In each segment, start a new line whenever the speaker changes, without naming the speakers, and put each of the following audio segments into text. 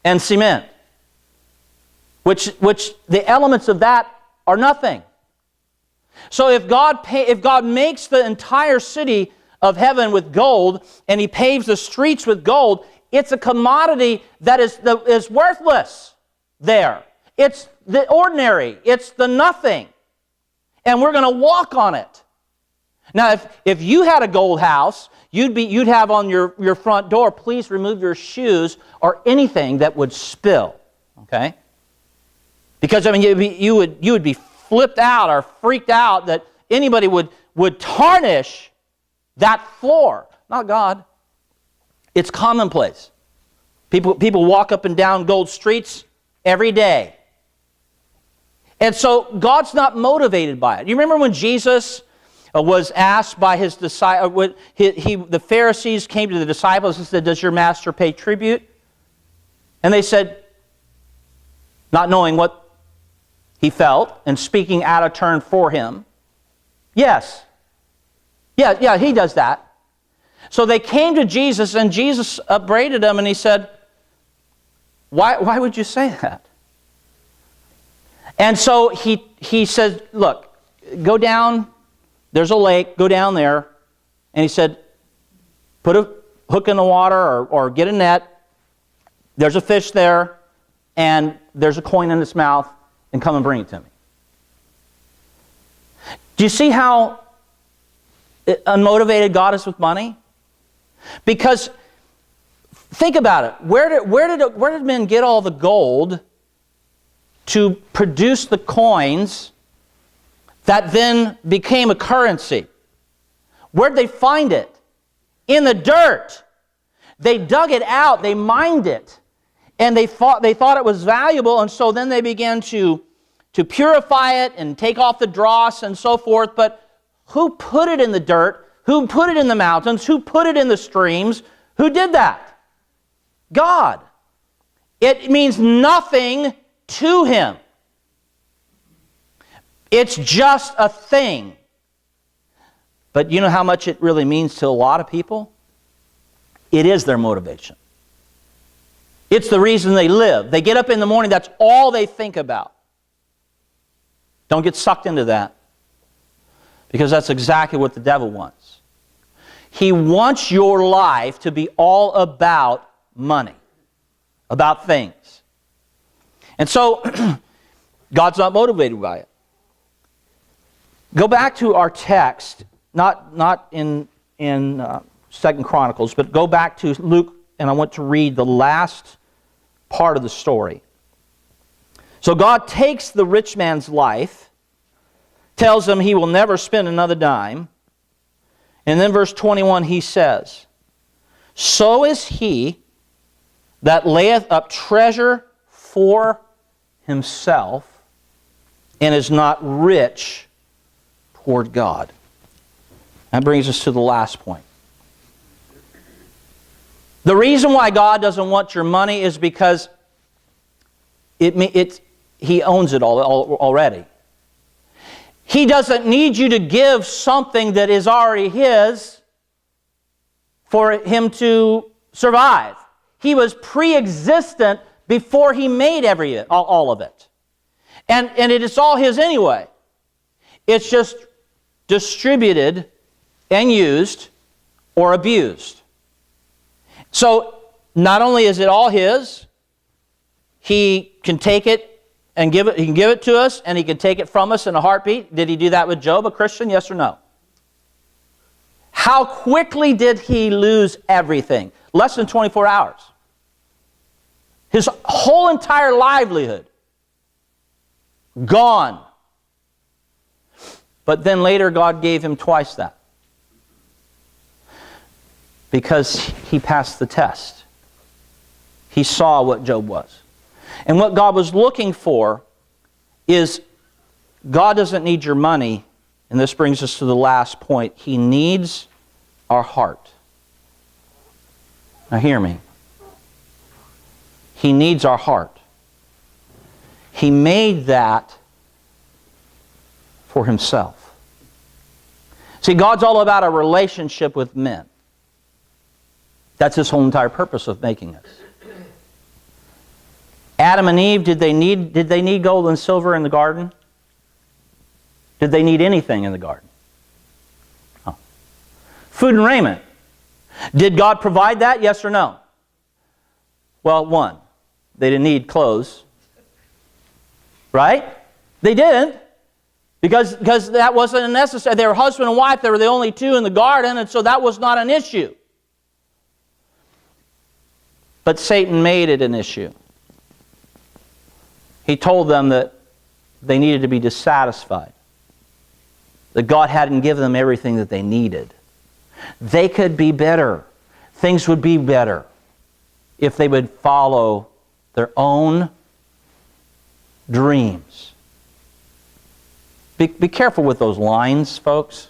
and cement, which the elements of that are nothing. So if God makes the entire city of heaven with gold, and He paves the streets with gold, it's a commodity that is worthless there. It's the ordinary. It's the nothing. And we're going to walk on it. Now, if you had a gold house, you'd have on your front door, please remove your shoes or anything that would spill. Okay? Because, I mean, you would be flipped out or freaked out that anybody would tarnish that floor. Not God. It's commonplace. People walk up and down gold streets every day. And so God's not motivated by it. You remember when Jesus was asked by His disciples, the Pharisees came to the disciples and said, "Does your master pay tribute?" And they said, not knowing what he felt and speaking out of turn for him, "Yes. Yeah, he does that." So they came to Jesus, and Jesus upbraided them, and He said, Why would you say that? And so he said, "Look, go down, there's a lake, go down there." And He said, "Put a hook in the water or get a net. There's a fish there, and there's a coin in its mouth, and come and bring it to me." Do you see how unmotivated God is with money? Because think about it. Where did men get all the gold to produce the coins that then became a currency? Where'd they find it? In the dirt. They dug it out, they mined it, and they thought it was valuable, and so then they began to purify it and take off the dross and so forth. But who put it in the dirt? Who put it in the mountains? Who put it in the streams? Who did that? God. It means nothing to Him. It's just a thing. But you know how much it really means to a lot of people? It is their motivation. It's the reason they live. They get up in the morning, that's all they think about. Don't get sucked into that, because that's exactly what the devil wants. He wants your life to be all about money, about things. And so, God's not motivated by it. Go back to our text, not in 2 Chronicles, but go back to Luke, and I want to read the last part of the story. So God takes the rich man's life, tells him he will never spend another dime, and then verse 21 He says, "So is he that layeth up treasure for himself, and is not rich toward God." That brings us to the last point. The reason why God doesn't want your money is because He owns it already. He doesn't need you to give something that is already His for Him to survive. He was pre-existent before He made all of it. And it is all His anyway. It's just distributed and used or abused. So not only is it all His, He can take it and give it. He can give it to us, and He can take it from us in a heartbeat. Did He do that with Job, a Christian? Yes or no? How quickly did he lose everything? Less than 24 hours. His whole entire livelihood gone. But then later God gave him twice that, because he passed the test. He saw what Job was. And what God was looking for is, God doesn't need your money, and this brings us to the last point. He needs our heart. Now hear me. He needs our heart. He made that for Himself. See, God's all about a relationship with men. That's His whole entire purpose of making us. Adam and Eve, did they need gold and silver in the garden? Did they need anything in the garden? No. Food and raiment. Did God provide that? Yes or no? Well, one, they didn't need clothes. Right? They didn't. Because that wasn't necessary. They were husband and wife. They were the only two in the garden, and so that was not an issue. But Satan made it an issue. He told them that they needed to be dissatisfied. That God hadn't given them everything that they needed. They could be better. Things would be better if they would follow their own dreams. Be careful with those lines, folks.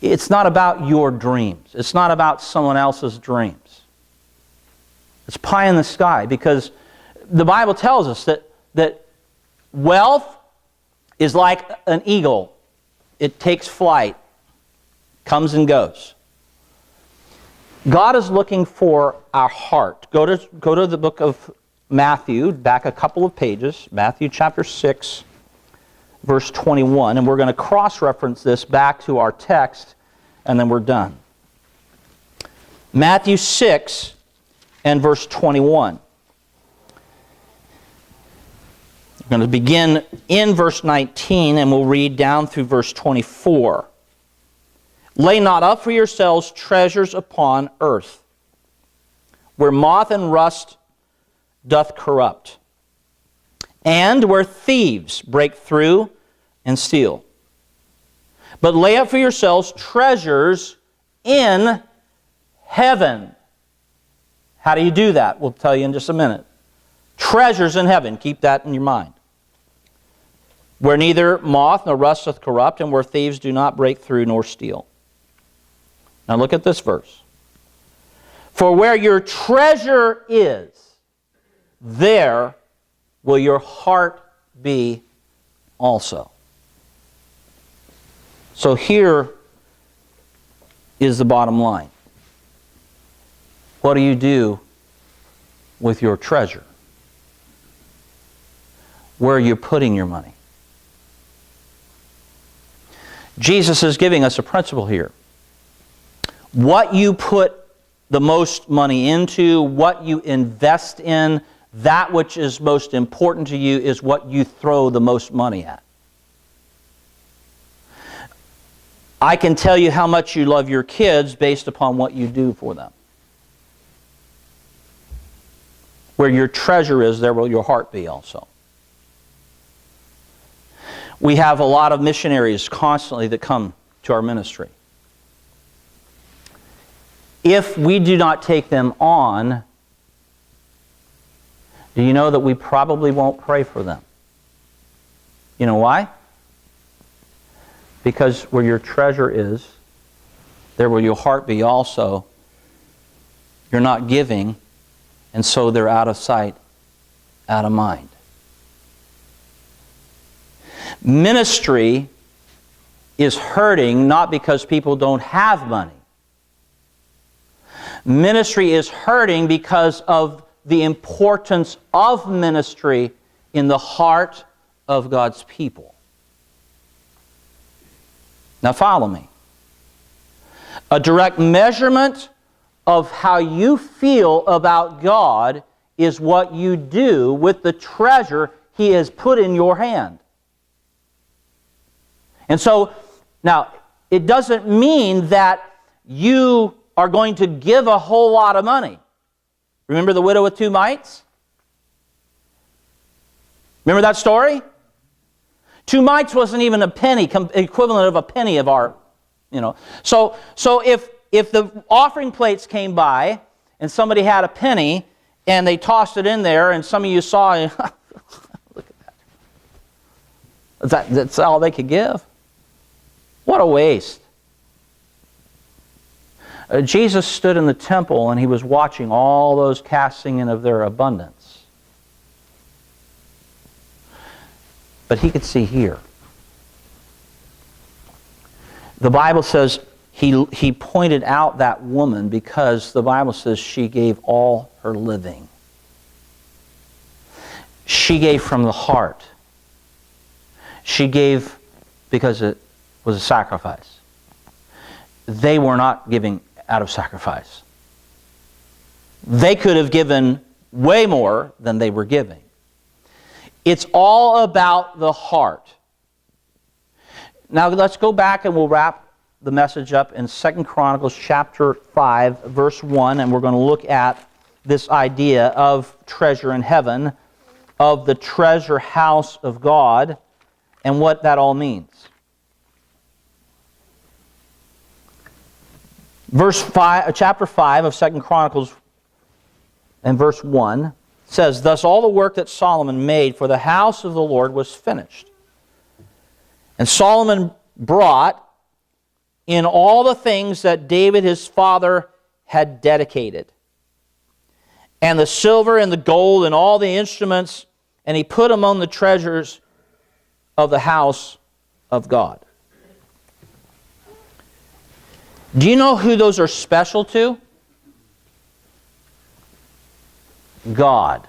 It's not about your dreams. It's not about someone else's dreams. It's pie in the sky, because the Bible tells us that wealth is like an eagle. It takes flight, comes and goes. God is looking for our heart. Go to the book of Matthew, back a couple of pages, Matthew chapter 6, verse 21, and we're going to cross-reference this back to our text, and then we're done. Matthew 6 and verse 21. We're going to begin in verse 19, and we'll read down through verse 24. Lay not up for yourselves treasures upon earth, where moth and rust doth corrupt, and where thieves break through and steal. But lay up for yourselves treasures in heaven. How do you do that? We'll tell you in just a minute. Treasures in heaven. Keep that in your mind. Where neither moth nor rust doth corrupt, and where thieves do not break through nor steal. Now look at this verse. For where your treasure is, there will your heart be also. So here is the bottom line. What do you do with your treasure? Where are you putting your money? Jesus is giving us a principle here. What you put the most money into, what you invest in, that which is most important to you is what you throw the most money at. I can tell you how much you love your kids based upon what you do for them. Where your treasure is, there will your heart be also. We have a lot of missionaries constantly that come to our ministry. If we do not take them on, do you know that we probably won't pray for them? You know why? Because where your treasure is, there will your heart be also. You're not giving, and so they're out of sight, out of mind. Ministry is hurting not because people don't have money. Ministry is hurting because of the importance of ministry in the heart of God's people. Now follow me. A direct measurement of how you feel about God is what you do with the treasure He has put in your hand. And so, now, it doesn't mean that you are going to give a whole lot of money. Remember the widow with 2 mites? Remember that story? 2 mites wasn't even a penny, equivalent of a penny of our, So if the offering plates came by and somebody had a penny and they tossed it in there and some of you saw, look at that. That's all they could give. What a waste. Jesus stood in the temple and He was watching all those casting in of their abundance. But He could see here. The Bible says He pointed out that woman because the Bible says she gave all her living. She gave from the heart. She gave because it was a sacrifice. They were not giving out of sacrifice. They could have given way more than they were giving. It's all about the heart. Now let's go back and we'll wrap the message up in 2 Chronicles chapter 5, verse 1, and we're going to look at this idea of treasure in heaven, of the treasure house of God, and what that all means. Chapter 5 of 2 Chronicles and verse 1 says, "Thus all the work that Solomon made for the house of the Lord was finished. And Solomon brought in all the things that David his father had dedicated, and the silver and the gold and all the instruments, and he put among the treasures of the house of God." Do you know who those are special to? God.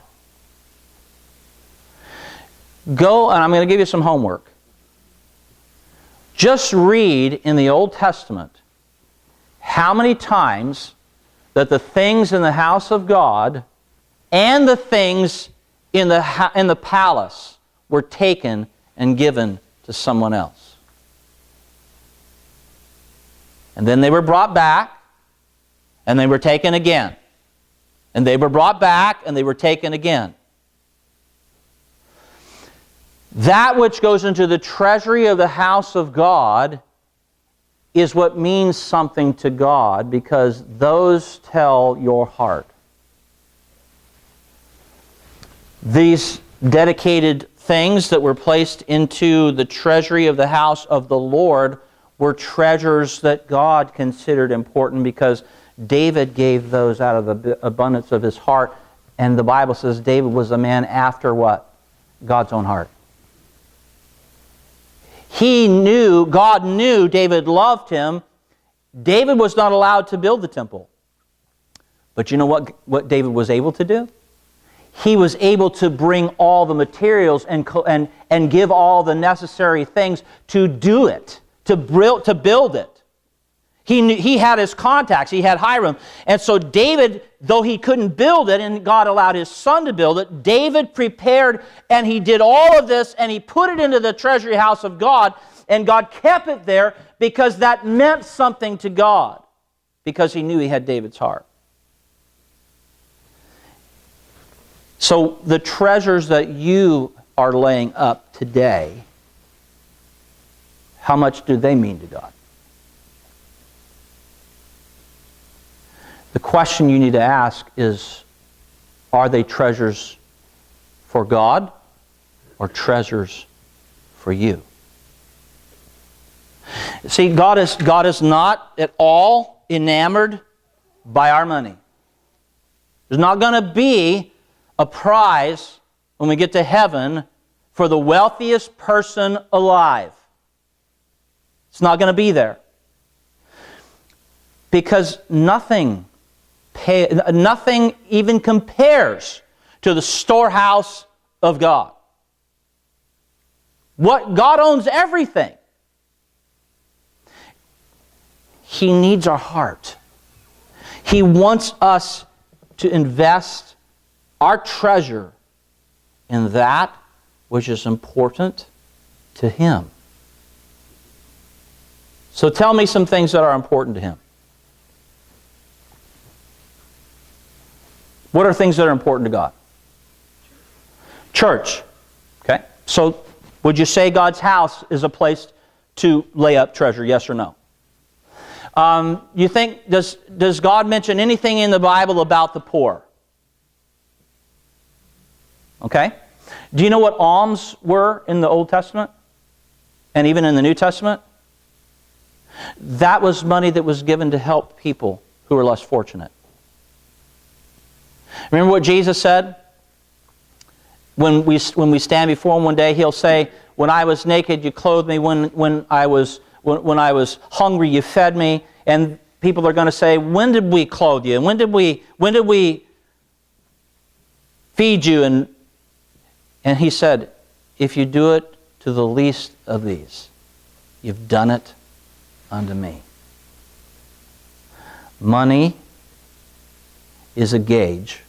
Go, and I'm going to give you some homework. Just read in the Old Testament how many times that the things in the house of God and the things in the palace were taken and given to someone else. And then they were brought back, and they were taken again. And they were brought back, and they were taken again. That which goes into the treasury of the house of God is what means something to God, because those tell your heart. These dedicated things that were placed into the treasury of the house of the Lord were treasures that God considered important, because David gave those out of the abundance of his heart. And the Bible says David was a man after what? God's own heart. He knew, God knew David loved him. David was not allowed to build the temple. But you know what David was able to do? He was able to bring all the materials and give all the necessary things to do it, to build it. He had his contacts. He had Hiram. And so David, though he couldn't build it, and God allowed his son to build it, David prepared, and he did all of this, and he put it into the treasury house of God, and God kept it there because that meant something to God, because he knew he had David's heart. So the treasures that you are laying up today, how much do they mean to God? The question you need to ask is, are they treasures for God or treasures for you? See, God is not at all enamored by our money. There's not going to be a prize when we get to heaven for the wealthiest person alive. It's not going to be there. Because nothing even compares to the storehouse of God. God owns everything. He needs our heart. He wants us to invest our treasure in that which is important to Him. So tell me some things that are important to Him. What are things that are important to God? Church. Okay? So would you say God's house is a place to lay up treasure? Yes or no? You think, does God mention anything in the Bible about the poor? Okay? Do you know what alms were in the Old Testament? And even in the New Testament? That was money that was given to help people who were less fortunate. Remember what Jesus said? When we stand before Him one day, He'll say, "When I was naked, you clothed me. When I was hungry, you fed me." And people are going to say, "When did we clothe you? When did we feed you?" And he said, if you do it to the least of these, you've done it unto me. Money is a gauge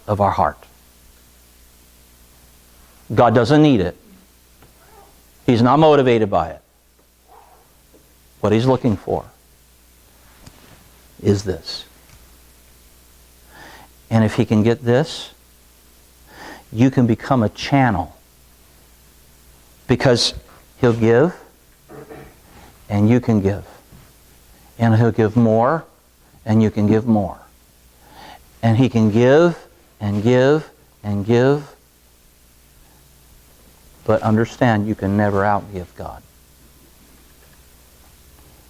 of our heart. God doesn't need it. He's not motivated by it. What He's looking for is this. And if He can get this, you can become a channel. Because He'll give, and you can give. And He'll give more, and you can give more. And He can give, and give, and give. But understand, you can never outgive God.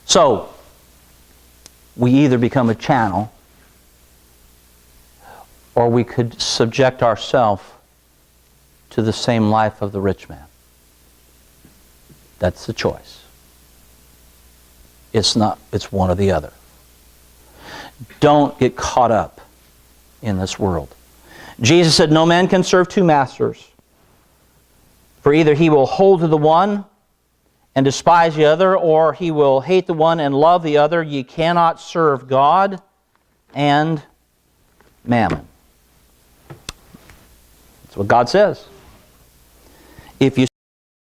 So, we either become a channel, or we could subject ourselves to the same life of the rich man. That's the choice. It's one or the other. Don't get caught up in this world. Jesus said, no man can serve two masters. For either he will hold to the one and despise the other, or he will hate the one and love the other. Ye cannot serve God and mammon. That's what God says. If you